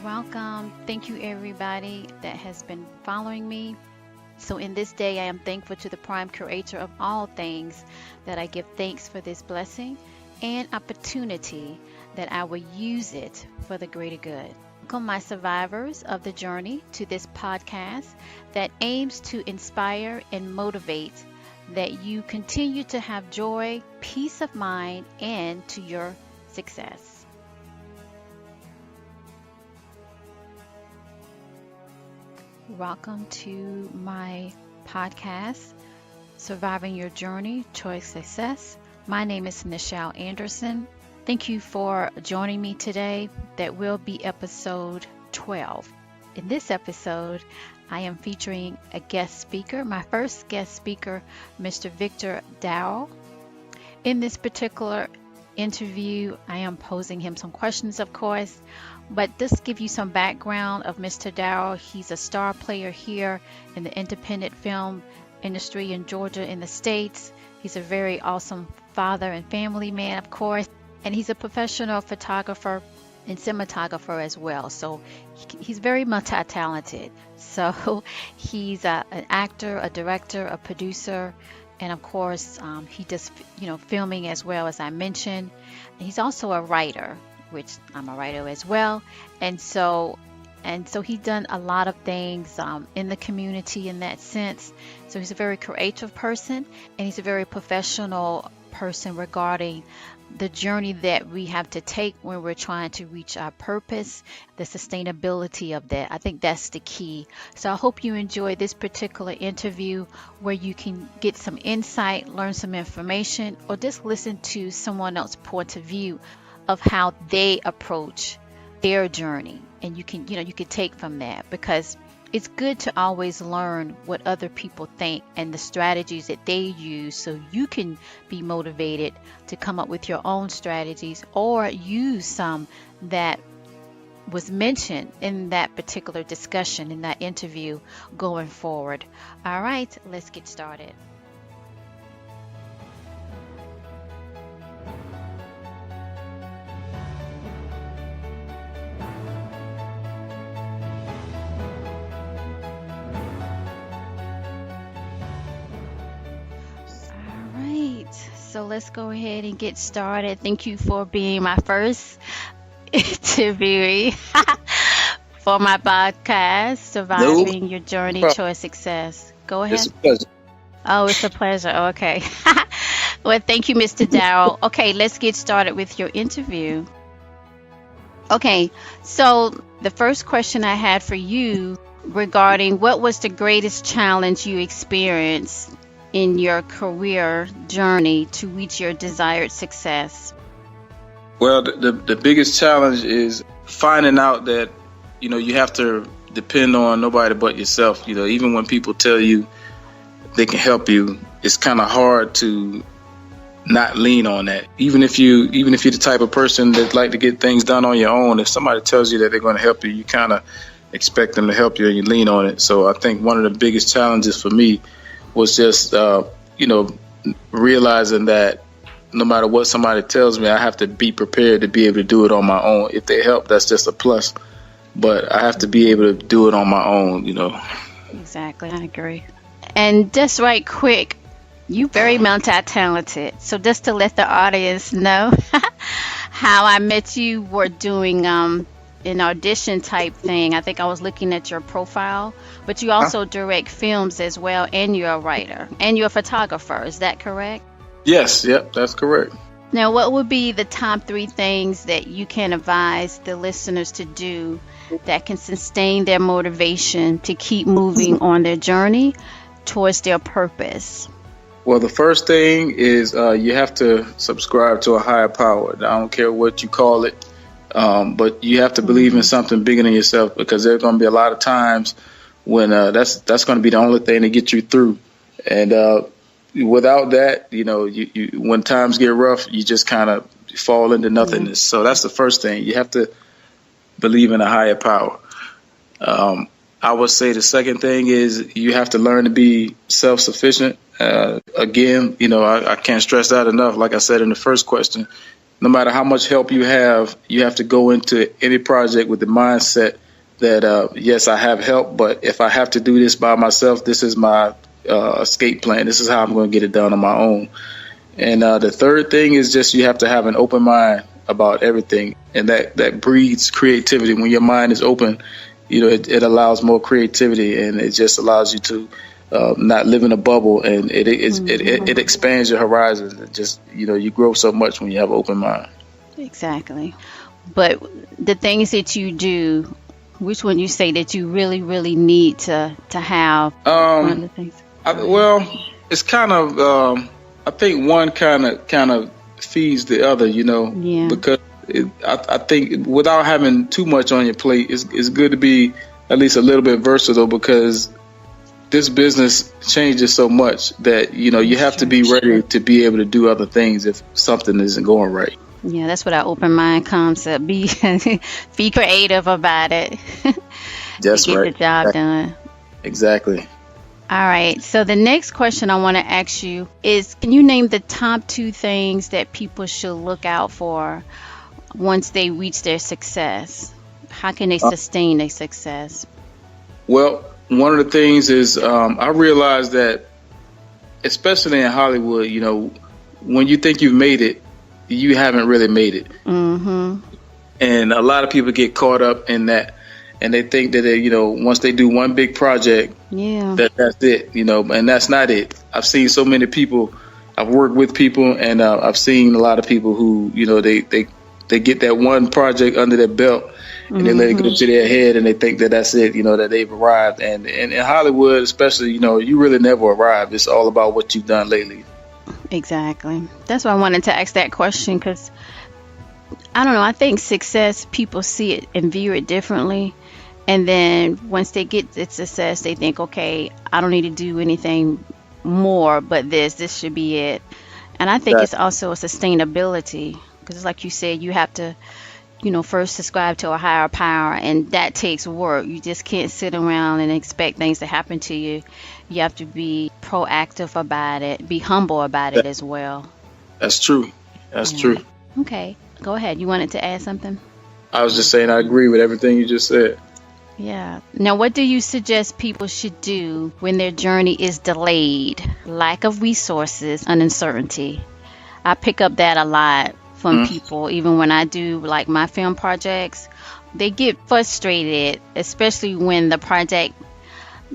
Welcome. Thank you, everybody that has been following me. So, in this day, I am thankful to the prime creator of all things that I give thanks for this blessing and opportunity that I will use it for the greater good. Welcome, my survivors of the journey, to this podcast that aims to inspire and motivate that you continue to have joy, peace of mind, and to your success. Welcome to my podcast, Surviving Your Journey Towards Success. My name is Nichel Anderson. Thank you for joining me today. That will be episode 12. In this episode, I am featuring a guest speaker, my first guest speaker, Mr. Victor Dowell. In this particular interview, I am posing him some questions, of course, but just give you some background of Mr. Dowell. He's a star player here in the independent film industry in Georgia in the States. He's a very awesome father and family man, of course, and he's a professional photographer and cinematographer as well. So he's very multi-talented. So he's an actor, a director, a producer, and of course, he does, filming as well, as I mentioned. He's also a writer, which I'm a writer as well. And so he's done a lot of things in the community in that sense. So he's a very creative person, and he's a very professional person regarding the journey that we have to take when we're trying to reach our purpose, the sustainability of that. I think that's the key. So I hope you enjoy this particular interview where you can get some insight, learn some information, or just listen to someone else's point of view of how they approach their journey. And you can take from that, because it's good to always learn what other people think and the strategies that they use, so you can be motivated to come up with your own strategies or use some that was mentioned in that particular discussion, in that interview going forward. All right, let's get started. So let's go ahead and get started. Thank you for being my first interviewee for my podcast, Surviving Your Journey Towards Success. Go ahead. It's a pleasure. Oh, it's a pleasure. Okay. Well, thank you, Mr. Dowell. Okay, let's get started with your interview. Okay, so the first question I had for you regarding what was the greatest challenge you experienced in your career journey to reach your desired success? Well, the biggest challenge is finding out that, you have to depend on nobody but yourself. Even when people tell you they can help you, it's kind of hard to not lean on that. Even if you're the type of person that like to get things done on your own, if somebody tells you that they're going to help you, you kind of expect them to help you and you lean on it. So I think one of the biggest challenges for me was just, realizing that no matter what somebody tells me, I have to be prepared to be able to do it on my own. If they help, that's just a plus. But I have to be able to do it on my own, Exactly, I agree. And just right quick, you very multi-talented. So just to let the audience know how I met you, were doing an audition type thing. I think I was looking at your profile, but you also direct films as well, and you're a writer and you're a photographer. Is that correct? Yes, yep, that's correct. Now, what would be the top 3 things that you can advise the listeners to do that can sustain their motivation to keep moving on their journey towards their purpose? Well, the first thing is you have to subscribe to a higher power. I don't care what you call it. But you have to believe in something bigger than yourself, because there's going to be a lot of times when that's going to be the only thing to get you through. And without that, you when times get rough, you just kind of fall into nothingness. So that's the first thing. You have to believe in a higher power. I would say the second thing is you have to learn to be self-sufficient. Again, I can't stress that enough. Like I said in the first question, no matter how much help you have to go into any project with the mindset that, yes, I have help, but if I have to do this by myself, this is my escape plan. This is how I'm going to get it done on my own. And the third thing is just you have to have an open mind about everything. And that breeds creativity. When your mind is open, it allows more creativity, and it just allows you to not live in a bubble, and it expands your horizons. It just, you grow so much when you have an open mind. Exactly. But the things that you do, which one you say that you really, really need to have? One of the things. It's kind of. I think one kind of feeds the other, Yeah. Because I think without having too much on your plate, it's good to be at least a little bit versatile, because this business changes so much that you have to be ready to be able to do other things if something isn't going right. Yeah, that's what our open mind concept be. Be creative about it. That's get right. The job done. Exactly. All right. So the next question I want to ask you is, can you name the top 2 things that people should look out for once they reach their success? How can they sustain their success? Well, one of the things is I realized that, especially in Hollywood, when you think you've made it, you haven't really made it. Mm-hmm. And a lot of people get caught up in that, and they think that once they do one big project, that's it, and that's not it. I've seen so many people. I've worked with people, and I've seen a lot of people who they get that one project under their belt, and they let it go to their head, and they think that that's it, that they've arrived. And in Hollywood, especially, you really never arrive. It's all about what you've done lately. Exactly. That's why I wanted to ask that question, because I don't know. I think success, people see it and view it differently. And then once they get the success, they think, okay, I don't need to do anything more but this should be it. And I think it's also a sustainability, because like you said, you have to, first subscribe to a higher power, and that takes work. You just can't sit around and expect things to happen to you. You have to be proactive about it, be humble about it as well. That's true. That's true. Okay, go ahead. You wanted to add something? I was just saying I agree with everything you just said. Yeah. Now, what do you suggest people should do when their journey is delayed? Lack of resources and uncertainty. I pick up that a lot from people, even when I do like my film projects. They get frustrated, especially when the project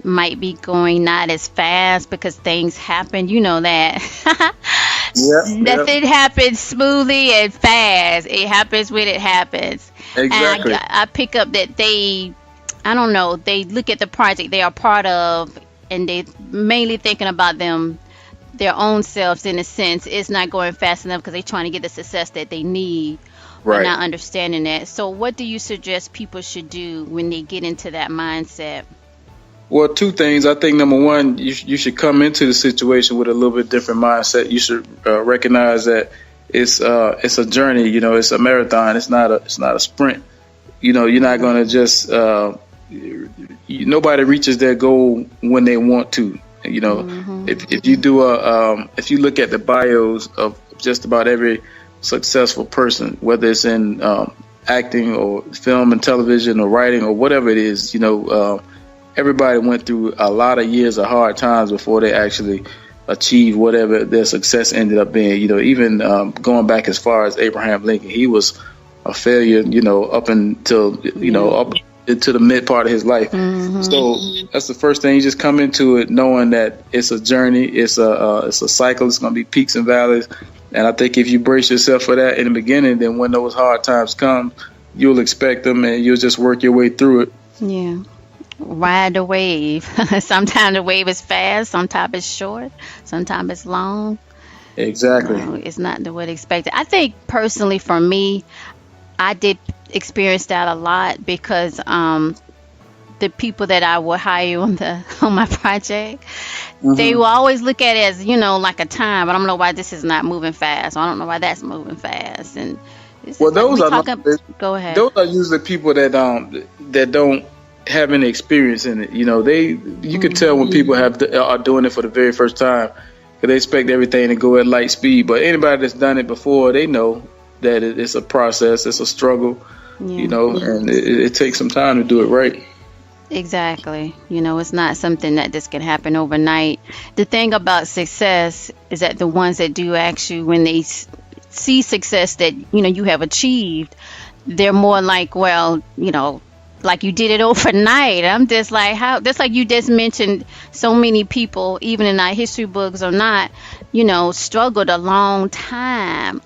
might be going not as fast because things happen. You know that. Nothing happens smoothly and fast. It happens when it happens. Exactly. And I pick up that they look at the project they are part of, and they mainly thinking about their own selves, in a sense. It's not going fast enough because they're trying to get the success that they need, but not understanding that. So what do you suggest people should do when they get into that mindset? Well, 2 things. I think number one, you should come into the situation with a little bit different mindset. You should recognize that it's a journey. It's a marathon. It's not a sprint. You're not going to just nobody reaches their goal when they want to. If you do if you look at the bios of just about every successful person, whether it's in acting or film and television or writing or whatever it is, everybody went through a lot of years of hard times before they actually achieve whatever their success ended up being. Even going back as far as Abraham Lincoln, he was a failure, up until, up into the mid part of his life. So that's the first thing. You just come into it knowing that it's a journey, it's a cycle. It's going to be peaks and valleys. And I think if you brace yourself for that in the beginning, then when those hard times come, you'll expect them and you'll just work your way through it. Yeah. Ride the wave. Sometimes the wave is fast, sometimes it's short, sometimes it's long. Exactly. It's not what expected. I think personally for me, I did experience that a lot, because the people that I would hire on my project, they will always look at it as, like a time. I don't know why this is not moving fast. Or I don't know why that's moving fast. And those are go ahead. Those are usually people that don't have any experience in it. You can tell when people are doing it for the very first time, because they expect everything to go at light speed. But anybody that's done it before, they know that it's a process, it's a struggle, Yeah. and it takes some time to do it right. Exactly. It's not something that just can happen overnight. The thing about success is that the ones that do actually, when they see success that, you have achieved, they're more like, well, like you did it overnight. I'm just like, how, just like you just mentioned, so many people, even in our history books or not, struggled a long time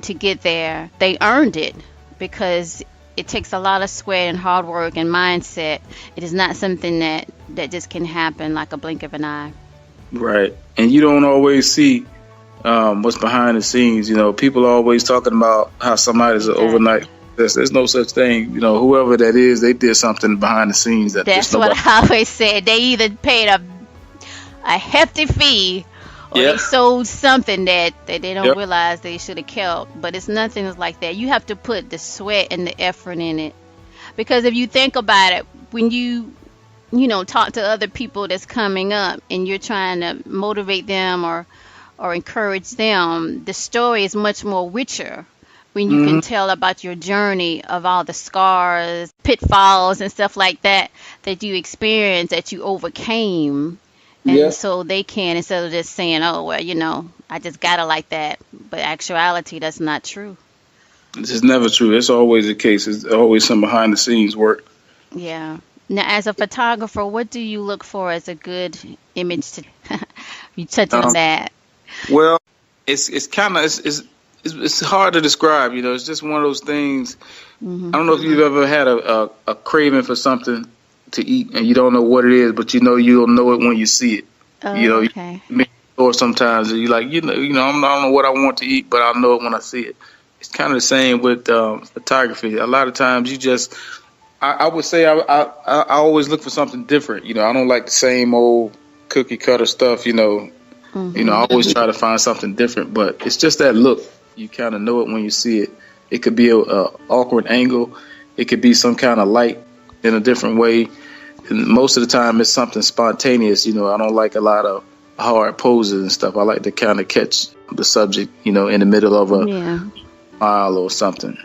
to get there. They earned it because it takes a lot of sweat and hard work and mindset. It is not something that just can happen like a blink of an eye. Right. And you don't always see what's behind the scenes. People are always talking about how somebody's an overnight. There's no such thing. Whoever that is, they did something behind the scenes. That's what I always said. They either paid a hefty fee, or they sold something that they don't realize they should have kept. But it's nothing like that. You have to put the sweat and the effort in it. Because if you think about it, when you talk to other people that's coming up and you're trying to motivate them or encourage them, the story is much more richer when you can tell about your journey of all the scars, pitfalls, and stuff like that you experienced, that you overcame. And so they can, instead of just saying, oh, well, I just got it like that. But actuality, that's not true. It's never true. It's always the case. It's always some behind the scenes work. Yeah. Now, as a photographer, what do you look for as a good image to you touch on that? Well, it's kind of, it's hard to describe. It's just one of those things. I don't know if you've ever had a craving for something to eat and you don't know what it is, but you'll know it when you see it. Okay. Or sometimes you're like, I don't know what I want to eat, but I'll know it when I see it. It's kind of the same with photography. A lot of times I would say I always look for something different. I don't like the same old cookie cutter stuff. I always try to find something different, but it's just that look. You kind of know it when you see it. It could be a awkward angle. It could be some kind of light in a different way. And most of the time, it's something spontaneous. I don't like a lot of hard poses and stuff. I like to kind of catch the subject, in the middle of a smile or something.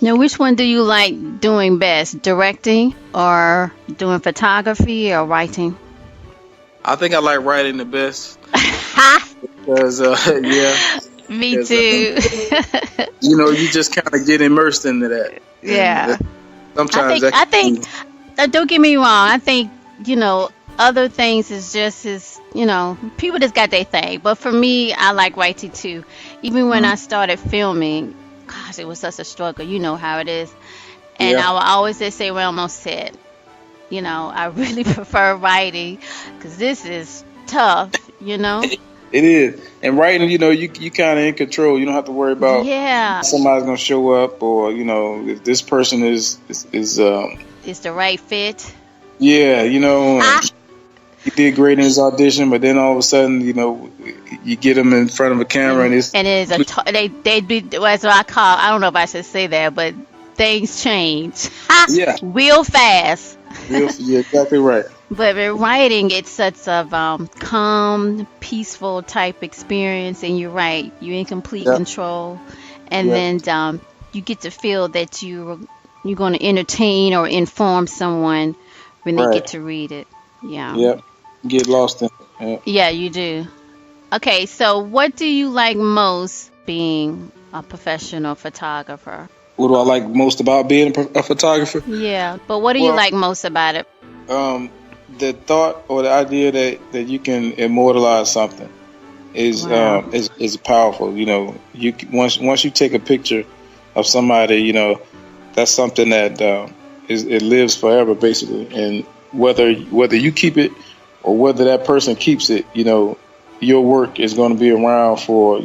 Now, which one do you like doing best? Directing or doing photography or writing? I think I like writing the best. Because, Me too. You just kind of get immersed into that. Yeah. Sometimes I think don't get me wrong. I think, other things is just as, people just got their thing. But for me, I like writing too. Even when I started filming, gosh, it was such a struggle. You know how it is. And I would always just say when I'm on set, I really prefer writing because this is tough, It is. And writing, you kind of in control. You don't have to worry about somebody's going to show up or, if this person is the right fit. Yeah, he did great in his audition, but then all of a sudden, you get him in front of a camera and it's they'd be, that's what I call, I don't know if I should say that, but things change. Real fast. You're exactly right. But with writing, it's such a calm, peaceful type experience, and you're right, you're in complete control, and then you get to feel that you're going to entertain or inform someone when they get to read it. Get lost in it. Yeah, you do. Okay, so what do you like most being a professional photographer? What do I like most about being a photographer? Yeah, but what do you like most about it? The thought or the idea that you can immortalize something is powerful. You once you take a picture of somebody, that's something that it lives forever, basically. And whether you keep it or whether that person keeps it, your work is going to be around for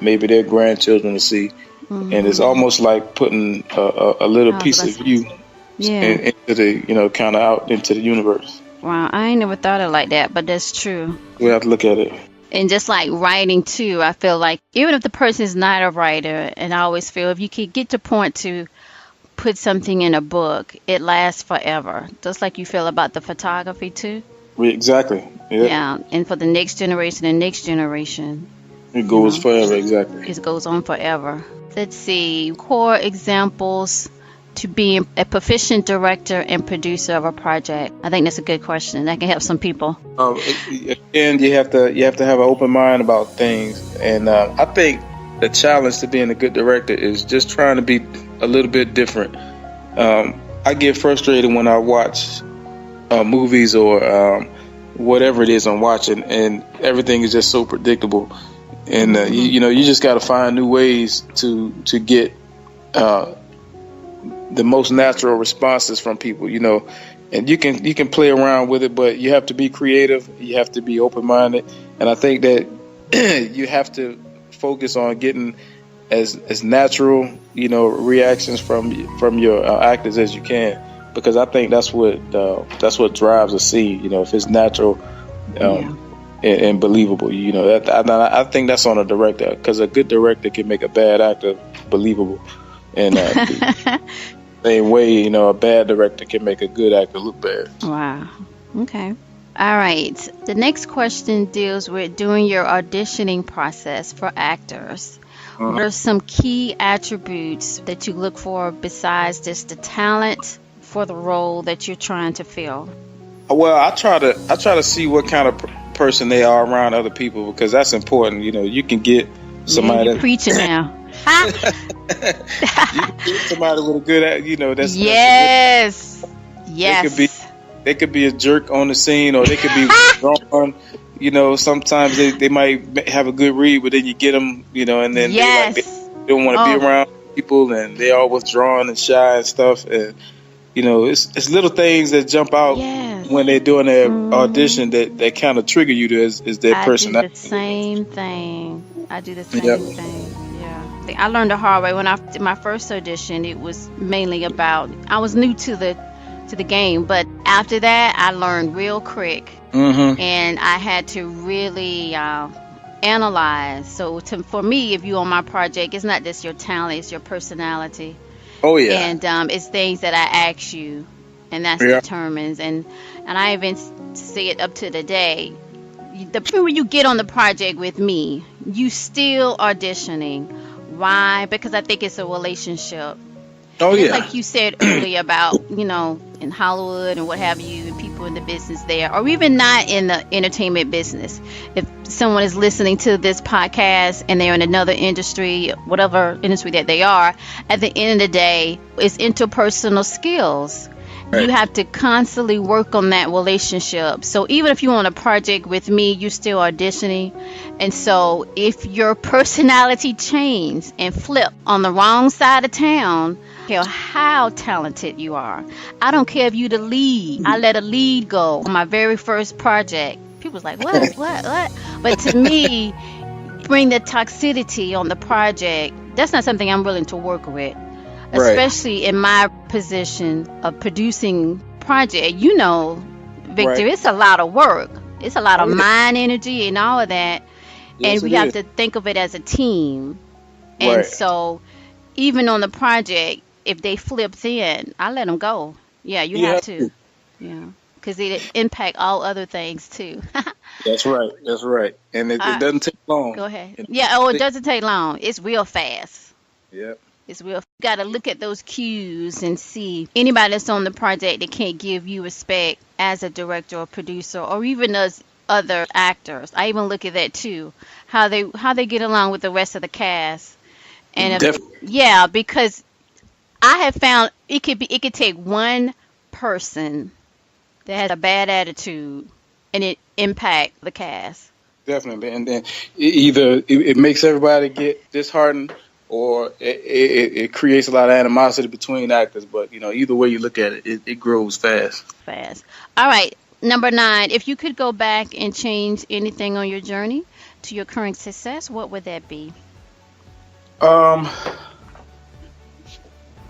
maybe their grandchildren to see. And it's almost like putting a little piece of you into the kind of out into the universe. Wow, I ain't never thought of it like that, but that's true. We have to look at it. And just like writing too, I feel like even if the person is not a writer, and I always feel if you can get to point to put something in a book, it lasts forever. Just like you feel about the photography too. Exactly. Yeah, and for the next generation and next generation. It goes forever, exactly. It goes on forever. Let's see, core examples to being a proficient director and producer of a project. I think that's a good question. That can help some people. Again, you have to have an open mind about things, and I think the challenge to being a good director is just trying to be a little bit different. I get frustrated when I watch movies or whatever it is I'm watching, and everything is just so predictable. And you just got to find new ways to get the most natural responses from people. And you can play around with it, but you have to be creative. You have to be open-minded, and I think that you have to focus on getting as natural reactions from your actors as you can, because I think that's what drives a scene. If it's natural. And believable, I think that's on a director, because a good director can make a bad actor believable, and same way, a bad director can make a good actor look bad. Wow. Okay. All right. The next question deals with during your auditioning process for actors. What are some key attributes that you look for besides just the talent for the role that you're trying to fill? Well, I try to see what kind of person they are around other people, because that's important. You can get somebody you're preaching now. You can get somebody with a good, that's yes. They could be a jerk on the scene, or they could be withdrawn. Sometimes they might have a good read, but then you get them, and then they don't want to be around people, and they are withdrawn and shy and stuff. And it's little things that jump out when they're doing their audition that kind of trigger you to is their personality. I do the same thing. Yeah. I learned the hard way. When I did my first audition, it was mainly about, I was new to the game, but after that I learned real quick, and I had to really analyze. So for me, if you're on my project, it's not just your talent, it's your personality. Oh yeah. And it's things that I ask you, and that determines. And I even see it up to the day. When you get on the project with me, you still auditioning. Why? Because I think it's a relationship. Oh yeah. Like you said earlier about in Hollywood and what have you, and people in the business there, or even not in the entertainment business. If someone is listening to this podcast and they're in another industry, whatever industry that they are, at the end of the day, it's interpersonal skills. Right. You have to constantly work on that relationship. So even if you're on a project with me, you're still auditioning. And so if your personality changes and flip on the wrong side of town, how talented you are. I don't care if you're the lead. I let a lead go on my very first project. People's like, what? But to me, bring the toxicity on the project, that's not something I'm willing to work with. Right. Especially in my position of producing project. Victor, It's a lot of work. It's a lot of mind energy and all of that. Yes, and we have to think of it as a team. And so even on the project, if they flip in, I let them go. Yeah, you have to. Yeah, because it impact all other things too. That's right. And it doesn't take long. Go ahead. It doesn't take long. It's real fast. Yep. It's real. You got to look at those cues and see anybody that's on the project that can't give you respect as a director or producer, or even as other actors. I even look at that too, how they get along with the rest of the cast. And because I have found it could take one person that has a bad attitude and it impact the cast. Definitely, and then either it makes everybody get disheartened, or it creates a lot of animosity between actors. But either way you look at it, it grows fast. All right, number 9. If you could go back and change anything on your journey to your current success, what would that be? I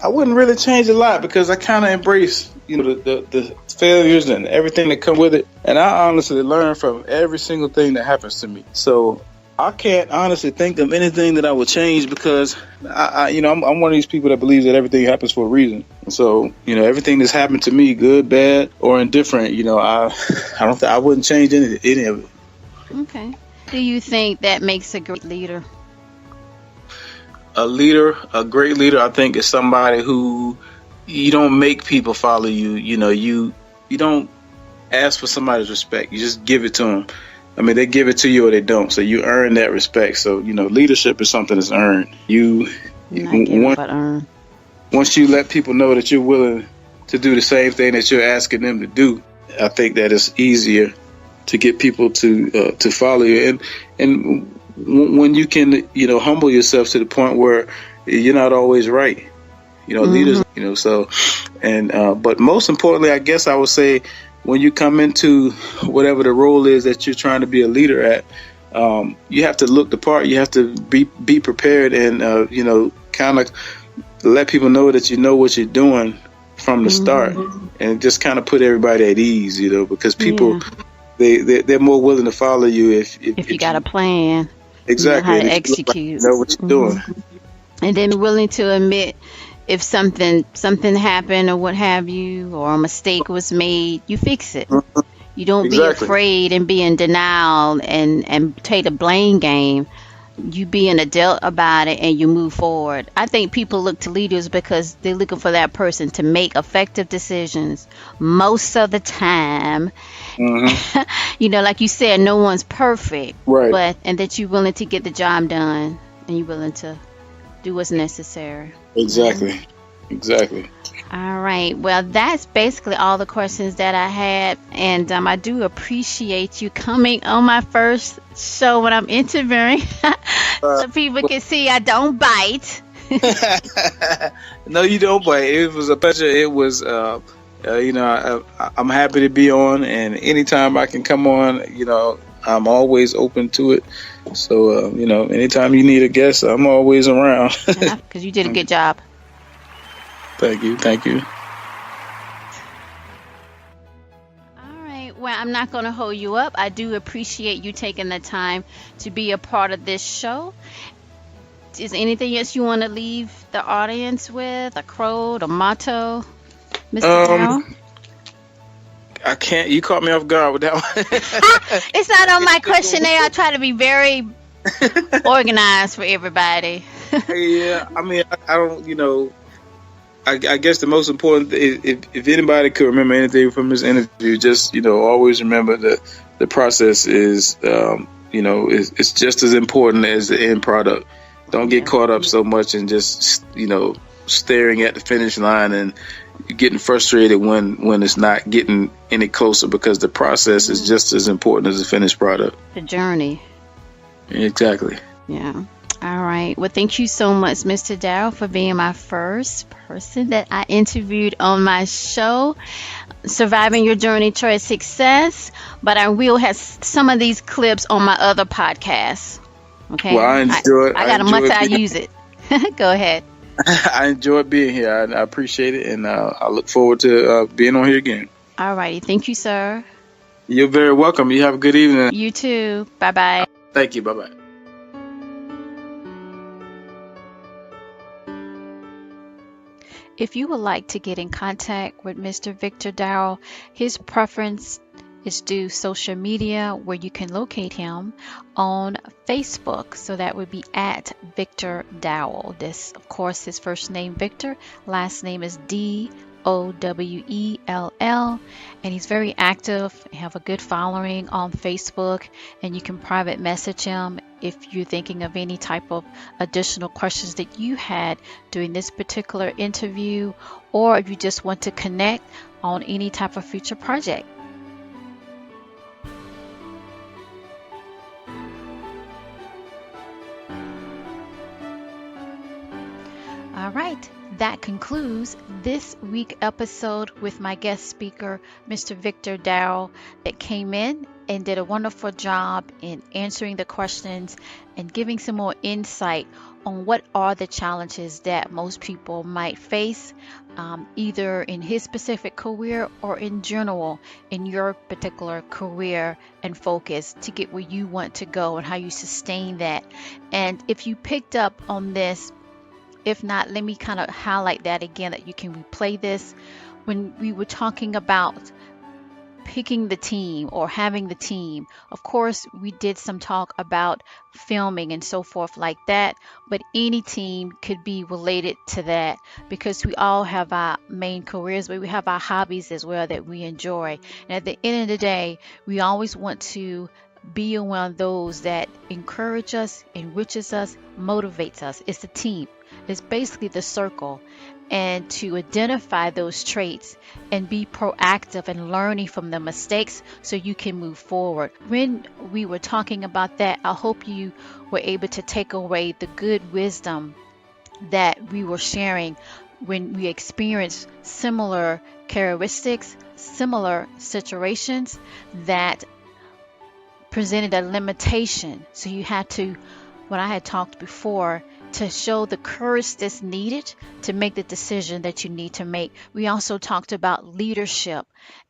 wouldn't really change a lot, because I kind of embrace, the failures and everything that come with it. And I honestly learn from every single thing that happens to me. So I can't honestly think of anything that I would change, because I'm one of these people that believes that everything happens for a reason. And so, everything that's happened to me, good, bad, or indifferent, I wouldn't change any of it. Okay. do you think that makes a great leader? A great leader, I think, is somebody who you don't make people follow you. You don't ask for somebody's respect. You just give it to them. I mean, they give it to you or they don't. So you earn that respect. So, leadership is something that's earned. Once you let people know that you're willing to do the same thing that you're asking them to do, I think that it's easier to get people to follow you. And when you can, humble yourself to the point where you're not always right. Leaders, but most importantly, I guess I would say, when you come into whatever the role is that you're trying to be a leader at, you have to look the part. You have to be prepared and, kind of let people know that you know what you're doing from the start, and just kind of put everybody at ease, because people, they're more willing to follow you if you got a plan. Exactly. You know how to execute. Know what you're doing. And then willing to admit if something happened or what have you, or a mistake was made, you fix it. You don't be afraid and be in denial and take the blame game. You be an adult about it and you move forward. I think people look to leaders because they're looking for that person to make effective decisions most of the time. Like you said, no one's perfect, right? And that you're willing to get the job done and you're willing to do what's necessary. Exactly. All right. Well, that's basically all the questions that I had. And I do appreciate you coming on my first show when I'm interviewing. So people can see I don't bite. No, you don't bite. It was a pleasure. It was, I'm happy to be on. And anytime I can come on, I'm always open to it. So, anytime you need a guest, I'm always around. Because you did a good job. Thank you. All right. Well, I'm not going to hold you up. I do appreciate you taking the time to be a part of this show. Is there anything else you want to leave the audience with? A quote, a motto, Mr. Dowell? I can't. You caught me off guard with that one. It's not on my questionnaire. I try to be very organized for everybody. Yeah. I mean, I don't, I guess the most important, if anybody could remember anything from this interview, just, always remember that the process is, it's just as important as the end product. Don't get caught up so much in just, staring at the finish line and getting frustrated when it's not getting any closer, because the process is just as important as the finished product. The journey. Exactly. Yeah. All right. Well, thank you so much, Mr. Dowell, for being my first person that I interviewed on my show, Surviving Your Journey Towards Success. But I will have some of these clips on my other podcasts. Okay. Well, I enjoy it. I got a month I use it. Go ahead. I enjoyed being here. I appreciate it, and I look forward to being on here again. All righty. Thank you, sir. You're very welcome. You have a good evening. You too. Bye-bye. Thank you. Bye-bye. If you would like to get in contact with Mr. Victor Dowell, his preference is do social media, where you can locate him on Facebook. So that would be at Victor Dowell. This, of course, his first name Victor, last name is Dowell, and he's very active, have a good following on Facebook, and you can private message him if you're thinking of any type of additional questions that you had during this particular interview, or if you just want to connect on any type of future project. All right, that concludes this week's episode with my guest speaker, Mr. Victor Dowell, that came in and did a wonderful job in answering the questions and giving some more insight on what are the challenges that most people might face, either in his specific career or in general in your particular career and focus to get where you want to go and how you sustain that. And if you picked up on this, if not, let me kind of highlight that again, that you can replay this. When we were talking about picking the team or having the team. Of course, we did some talk about filming and so forth like that, but any team could be related to that because we all have our main careers, but we have our hobbies as well that we enjoy. And at the end of the day, we always want to be around those that encourage us, enriches us, motivates us. It's a team. It's basically the circle. And to identify those traits and be proactive and learning from the mistakes so you can move forward. When we were talking about that, I hope you were able to take away the good wisdom that we were sharing when we experienced similar characteristics, similar situations that presented a limitation. So you had to, what I had talked before, to show the courage that's needed to make the decision that you need to make. We also talked about leadership,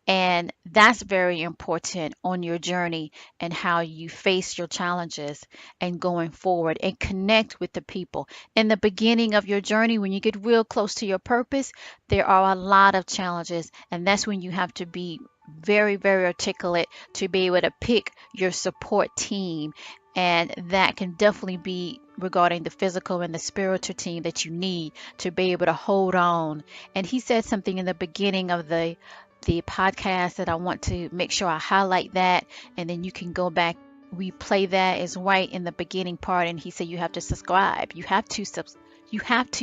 and that's very important on your journey and how you face your challenges and going forward and connect with the people. In the beginning of your journey, when you get real close to your purpose, there are a lot of challenges, and that's when you have to be very, very articulate to be able to pick your support team. And that can definitely be regarding the physical and the spiritual team that you need to be able to hold on. And he said something in the beginning of the podcast that I want to make sure I highlight that, and then you can go back, replay that. Is right in the beginning part, and he said you have to subscribe. You have to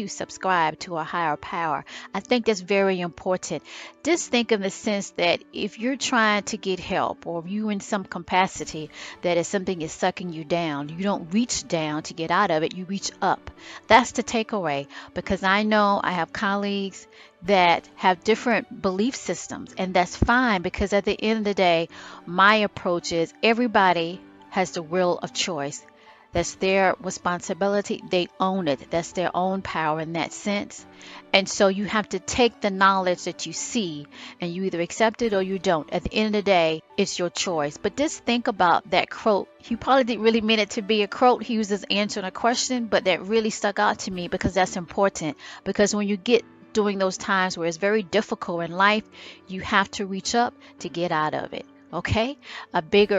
subscribe to a higher power. I think that's very important. Just think of the sense that if you're trying to get help or you in some capacity that is something is sucking you down, you don't reach down to get out of it, you reach up. That's the takeaway, because I know I have colleagues that have different belief systems, and that's fine, because at the end of the day, my approach is everybody has the will of choice. That's their responsibility. They own it. That's their own power in that sense. And so you have to take the knowledge that you see and you either accept it or you don't. At the end of the day, it's your choice. But just think about that quote. He probably didn't really mean it to be a quote. He was just answering a question, but that really stuck out to me because that's important. Because when you get during those times where it's very difficult in life, you have to reach up to get out of it. Okay?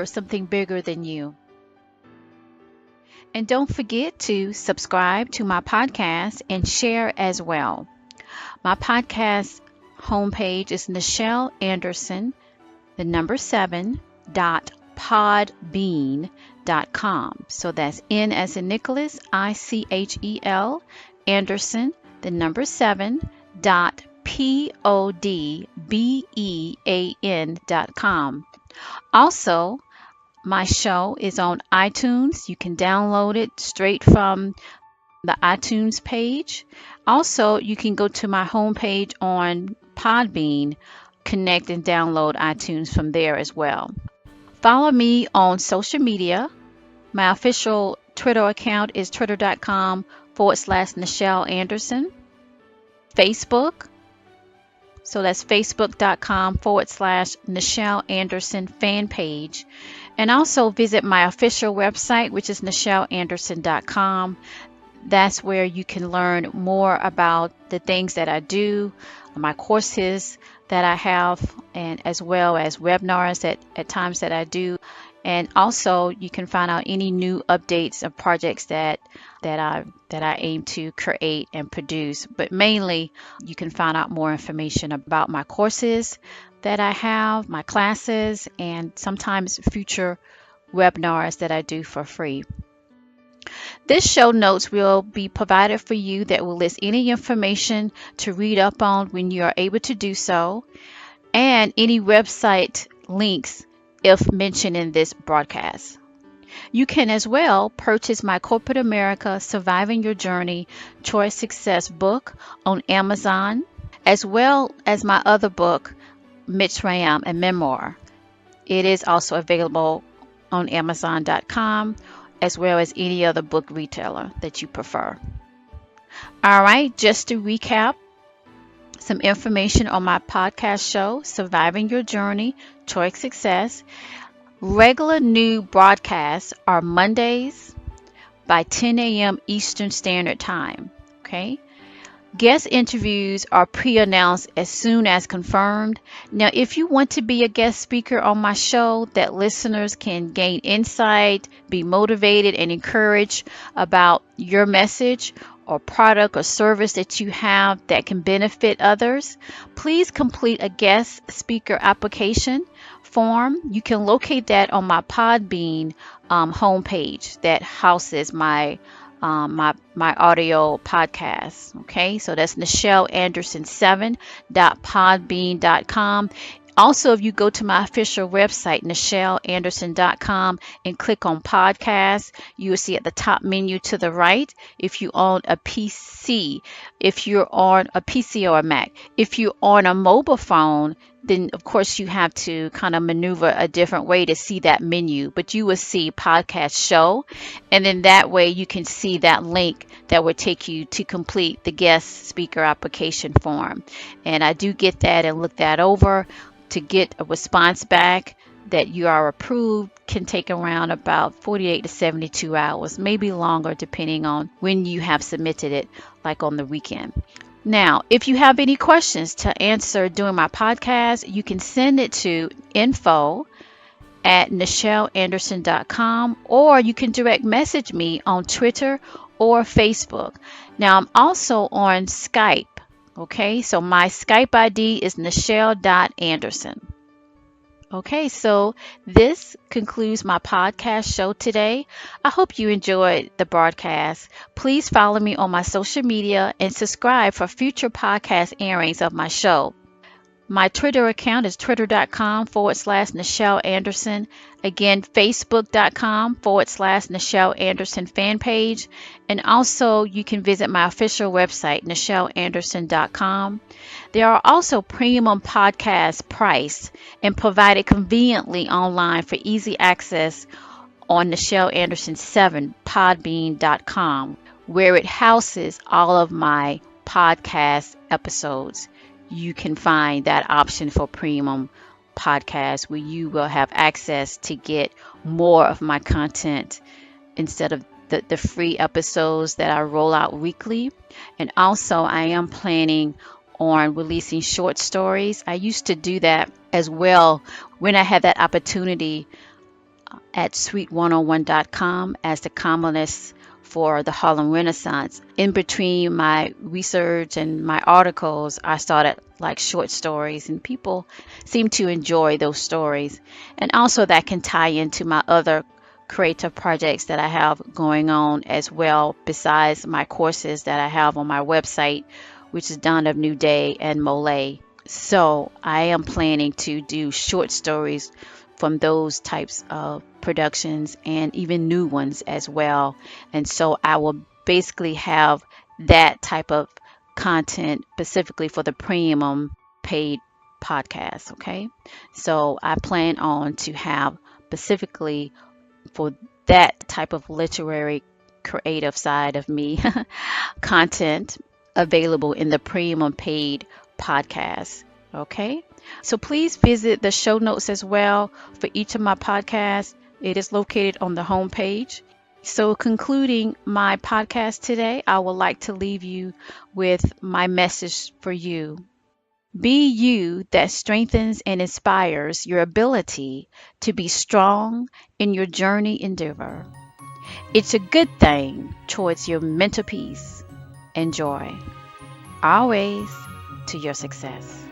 Something bigger than you. And don't forget to subscribe to my podcast and share as well. My podcast homepage is Nichel Anderson, 7.podbean.com. So that's N as in Nicholas, Ichel, Anderson, 7.podbean.com. Also, my show is on iTunes. You can download it straight from the iTunes page. Also, you can go to my homepage on Podbean, connect and download iTunes from there as well. Follow me on social media. My official Twitter account is twitter.com/Nichel Anderson. Facebook. So that's facebook.com/Nichel Anderson fan page. And also visit my official website, which is nichelanderson.com. That's where you can learn more about the things that I do, my courses that I have, and as well as webinars at times that I do. And also you can find out any new updates of projects that I aim to create and produce. But mainly you can find out more information about my courses that I have, my classes, and sometimes future webinars that I do for free. This show notes will be provided for you that will list any information to read up on when you are able to do so, and any website links if mentioned in this broadcast. You can as well purchase my Corporate America Surviving Your Journey Choice Success book on Amazon, as well as my other book, Mitzrayim, a memoir. It is also available on Amazon.com, as well as any other book retailer that you prefer. All right, just to recap, some information on my podcast show, Surviving Your Journey, Choice Success. Regular new broadcasts are Mondays by 10 a.m. Eastern Standard Time. Okay. Guest interviews are pre-announced as soon as confirmed. Now, if you want to be a guest speaker on my show that listeners can gain insight, be motivated, and encouraged about your message or product or service that you have that can benefit others, please complete a guest speaker application form. You can locate that on my Podbean homepage that houses my audio podcast. Okay, so that's NichelleAnderson7.podbean.com. Also, if you go to my official website, NichelleAnderson.com, and click on podcast, you will see at the top menu to the right, if you own a PC, if you're on a PC or a Mac. If you're on a mobile phone, then of course you have to kind of maneuver a different way to see that menu, but you will see podcast show, and then that way you can see that link that will take you to complete the guest speaker application form. And I do get that and look that over. To get a response back that you are approved can take around about 48 to 72 hours, maybe longer depending on when you have submitted it, like on the weekend. Now, if you have any questions to answer during my podcast, you can send it to info@NichelleAnderson.com, or you can direct message me on Twitter or Facebook. Now, I'm also on Skype. Okay, so my Skype ID is Nichelle.Anderson. Okay, so this concludes my podcast show today. I hope you enjoyed the broadcast. Please follow me on my social media and subscribe for future podcast airings of my show. My Twitter account is twitter.com/Nichelle Anderson. Again, facebook.com/Nichelle Anderson fan page. And also, you can visit my official website, NichelleAnderson.com. There are also premium podcasts priced and provided conveniently online for easy access on NichelleAnderson7podbean.com, where it houses all of my podcast episodes. You can find that option for premium podcast where you will have access to get more of my content instead of the free episodes that I roll out weekly. And also, I am planning on releasing short stories. I used to do that as well when I had that opportunity at sweet101.com as the columnist for the Harlem Renaissance. In between my research and my articles, I started like short stories, and people seem to enjoy those stories. And also that can tie into my other creative projects that I have going on as well, besides my courses that I have on my website, which is Dawn of New Day and Mole. So I am planning to do short stories from those types of productions and even new ones as well. And so I will basically have that type of content specifically for the premium paid podcast. Okay. So I plan on to have specifically for that type of literary creative side of me content available in the premium paid podcast. Okay. So please visit the show notes as well for each of my podcasts. It is located on the homepage. So concluding my podcast today, I would like to leave you with my message for you. Be you that strengthens and inspires your ability to be strong in your journey endeavor. It's a good thing towards your mental peace and joy, always to your success.